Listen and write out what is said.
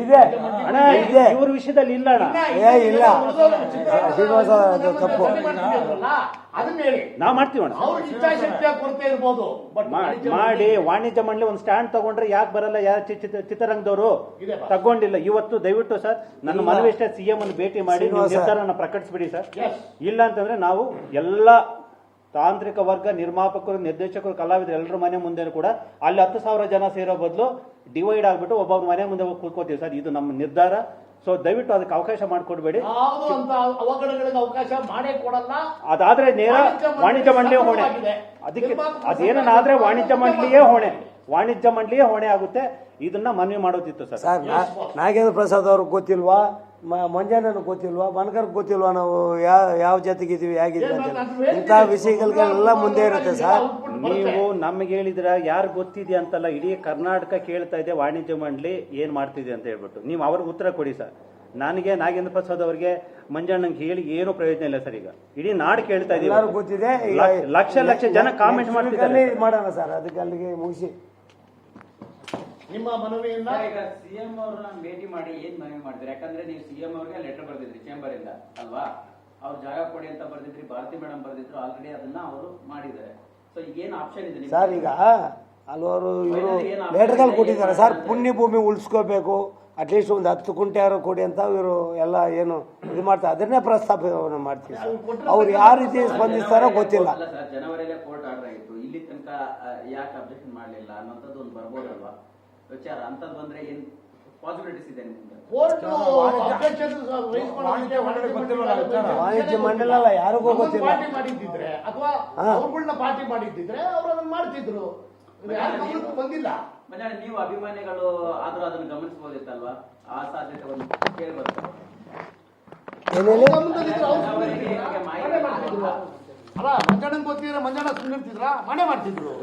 ಇದೆ ಅಣ್ಣ, ಇದೆ. ಇವ್ರ ವಿಷಯದಲ್ಲಿ ಇಲ್ಲ ಅಣ್ಣ, ಇಲ್ಲ ಶ್ರೀನಿವಾಸ ತಪ್ಪು. ಅದನ್ನ ಹೇಳಿ ನಾವ್ ಮಾಡ್ತೀವಣ್ಣ. ಅವ್ರಿಗೆ ಇಚ್ಛಾಶಕ್ತಿಯ ಕೊರತೆ ಇರ್ಬೋದು, ಬಟ್ ಮಾಡಿ ವಾಣಿಜ್ಯ ಮಂಡಳಿ ಒಂದು ಸ್ಟ್ಯಾಂಡ್ ತಗೊಂಡ್ರೆ ಯಾಕೆ ಬರಲ್ಲ? ಯಾರು ಚಿತ್ರರಂಗದವರು ತಗೊಂಡಿಲ್ಲ ಇವತ್ತು. ದಯವಿಟ್ಟು ಸರ್, ನನ್ನ ಮನವಿ ಇಷ್ಟೇ, ಸಿಎಂ ಅನ್ನು ಭೇಟಿ ಮಾಡಿ ನಿರ್ಧಾರನ ಪ್ರಕಟಿಸ್ಬಿಡಿ ಸರ್. ಇಲ್ಲ ಅಂತಂದ್ರೆ ನಾವು ಎಲ್ಲ ತಾಂತ್ರಿಕ ವರ್ಗ, ನಿರ್ಮಾಪಕರು, ನಿರ್ದೇಶಕರು, ಕಲಾವಿದರು ಎಲ್ಲರ ಮನೆ ಮುಂದೆ ಕೂಡ ಅಲ್ಲಿ 10,000 ಜನ ಸೇರೋ ಬದಲು ಡಿವೈಡ್ ಆಗ್ಬಿಟ್ಟು ಒಬ್ಬೊಬ್ಬರ ಮನೆ ಮುಂದೆ ಹೋಗಿ ಕೂತ್ಕೋತೀವಿ ಸರ್. ಇದು ನಮ್ಮ ನಿರ್ಧಾರ. ಸೊ ದಯವಿಟ್ಟು ಅದಕ್ಕೆ ಅವಕಾಶ ಮಾಡಿಕೊಡ್ಬೇಡಿ. ಯಾವುದು ಅಂತ ಅವಘಡಗಳಿಗೆ ಅವಕಾಶ ಮಾಡೇ ಕೊಡಲ್ಲ. ಅದಾದ್ರೆ ನೇರ ವಾಣಿಜ್ಯ ಮಂಡಳಿ ಹೊಣೆ. ಅದಕ್ಕೆ ಅದೇನಾದ್ರೆ ವಾಣಿಜ್ಯ ಮಂಡಳಿಯೇ ಹೊಣೆ ಆಗುತ್ತೆ. ಇದನ್ನ ಮನವಿ ಮಾಡೋದಿತ್ತು ಸರ್. ಸರ್, ನಾಗೇಂದ್ರ ಪ್ರಸಾದ್ ಅವ್ರಿಗೆ ಗೊತ್ತಿಲ್ವಾ? ಮಂಜಣ್ಣನಿಗೆ ಗೊತ್ತಿಲ್ವಾ? ಬನಕರ್ಗೆ ಗೊತ್ತಿಲ್ವಾ? ನಾವು ಯಾವ ಜೊತೆಗಿದ್ದೀವಿ, ಹೇಗಿದ್ದೀವಿ ಅಂತ ಇಂಥ ವಿಷಯಗಳಿಗೆಲ್ಲ ಮುಂದೆ ಇರುತ್ತೆ ಸರ್. ನೀವು ನಮ್ಗೆ ಹೇಳಿದ್ರ ಯಾರು ಗೊತ್ತಿದೆ ಅಂತಲ್ಲ, ಇಡೀ ಕರ್ನಾಟಕ ಕೇಳ್ತಾ ಇದೆ ವಾಣಿಜ್ಯ ಮಂಡಳಿ ಏನ್ ಮಾಡ್ತಿದೆ ಅಂತ ಹೇಳ್ಬಿಟ್ಟು. ನೀವು ಅವ್ರಿಗೆ ಉತ್ತರ ಕೊಡಿ ಸರ್. ನನಗೆ ನಾಗೇಂದ್ರ ಪ್ರಸಾದ್ ಅವರಿಗೆ ಮಂಜಣ್ಣಂಗೆ ಹೇಳಿ ಏನೂ ಪ್ರಯೋಜನ ಇಲ್ಲ ಸರ್. ಈಗ ಇಡೀ ನಾಡು ಕೇಳ್ತಾ ಇದೀವಿ, ಗೊತ್ತಿದೆ. ಲಕ್ಷ ಜನ ಕಾಮೆಂಟ್ ಮಾಡ್ತಿದ್ದಾರೆ. ಮಾಡೋಣ ಸರ್, ಅದಕ್ಕೆ ಅಲ್ಲಿಗೆ ಮುಗಿಸಿ ನಿಮ್ಮ ಮನವಿಯನ್ನ ಈಗ ಸಿಎಂ ಅವ್ರನ್ನ ಭೇಟಿ ಮಾಡಿ ಏನ್ ಮನವಿ ಮಾಡಿದ್ರಿ? ಯಾಕಂದ್ರೆ ನೀವು ಸಿಎಂ ಅವ್ರಿಗೆ ಲೆಟರ್ ಬರ್ದಿದ್ರಿ ಚೇಂಬರ್ ಇಂದ ಅಲ್ವಾ? ಅವ್ರು ಜಾಗ ಕೊಡಿ ಅಂತ ಬರ್ದಿದ್ರಿ, ಭಾರತಿ ಮೇಡಮ್ ಬರ್ದಿದ್ರು, ಆಲ್ರೆಡಿ ಅದನ್ನ ಅವರು ಮಾಡಿದ್ದಾರೆ. ಸೊ ಈಗ ಏನ್ ಆಪ್ಷನ್ ಇದೆ ಸರ್? ಈಗ ಹಲವಾರು ಇವರು ಲೆಟರ್ಗಳು ಕೊಟ್ಟಿದ್ದಾರೆ ಸರ್. ಪುಣ್ಯ ಭೂಮಿ ಉಳಿಸ್ಕೋಬೇಕು, ಅಟ್ಲೀಸ್ಟ್ ಒಂದು 10 ಕುಂಟೆ ಯಾರು ಕೊಡಿ ಅಂತ ಇವರು ಎಲ್ಲ ಏನು ಇದು ಮಾಡ್ತಾರೆ. ಅದನ್ನೇ ಪ್ರಸ್ತಾಪವನ್ನು ಮಾಡ್ತೀವಿ ಸರ್. ಅವ್ರು ಯಾವ ರೀತಿ ಸ್ಪಂದಿಸ್ತಾರೋ ಗೊತ್ತಿಲ್ಲ. ಜನವರಿಯಲ್ಲೇ ಕೋರ್ಟ್ ಆರ್ಡರ್ ಆಗಿತ್ತು, ಇಲ್ಲಿ ತನಕ ಯಾಕೆ ಅಬ್ಜೆಕ್ಷನ್ ಮಾಡಲಿಲ್ಲ ಅನ್ನೋಂಥದ್ದು ಒಂದು ಬರ್ಬೋದಲ್ವಾ ವಿಚಾರ? ಅಂತದ್ ಬಂದ್ರೆ ಏನ್ ಪಾಸಿಬಿಲಿಟೀಸ್ ಇದೆ ನಿಮ್ಗೆ? ವಾಣಿಜ್ಯ ಮಂಡಳಿ ಅಲ್ಲ, ಯಾರಿಗೂ ಗೊತ್ತಿಲ್ಲ. ಪಾರ್ಟಿ ಮಾಡಿದ್ದಿದ್ರೆ ಅಥವಾ ಅವ್ರಗಳನ್ನ ಪಾರ್ಟಿ ಮಾಡಿದ್ದಿದ್ರೆ ಅವ್ರು ಅದನ್ನ ಮಾಡ್ತಿದ್ರು. ಬಂದಿಲ್ಲ. ಮಂಜಾಣ, ನೀವು ಅಭಿಮಾನಿಗಳು ಆದ್ರೂ ಅದನ್ನ ಗಮನಿಸಬಹುದಿತ್ತಲ್ವಾ? ಆ ಸಾಧ್ಯತೆ ಒಂದು ಕೇಳಿ ಬರ್ತದೆ. ಅಲ್ಲ, ಮಂಜಣ್ಣಂಗೆ ಗೊತ್ತಿದ್ರೆ ಮಂಜಣ್ಣ ಸುಮ್ಮನಿರ್ತಿದ್ರ, ಮನೆ ಮಾಡ್ತಿದ್ರು.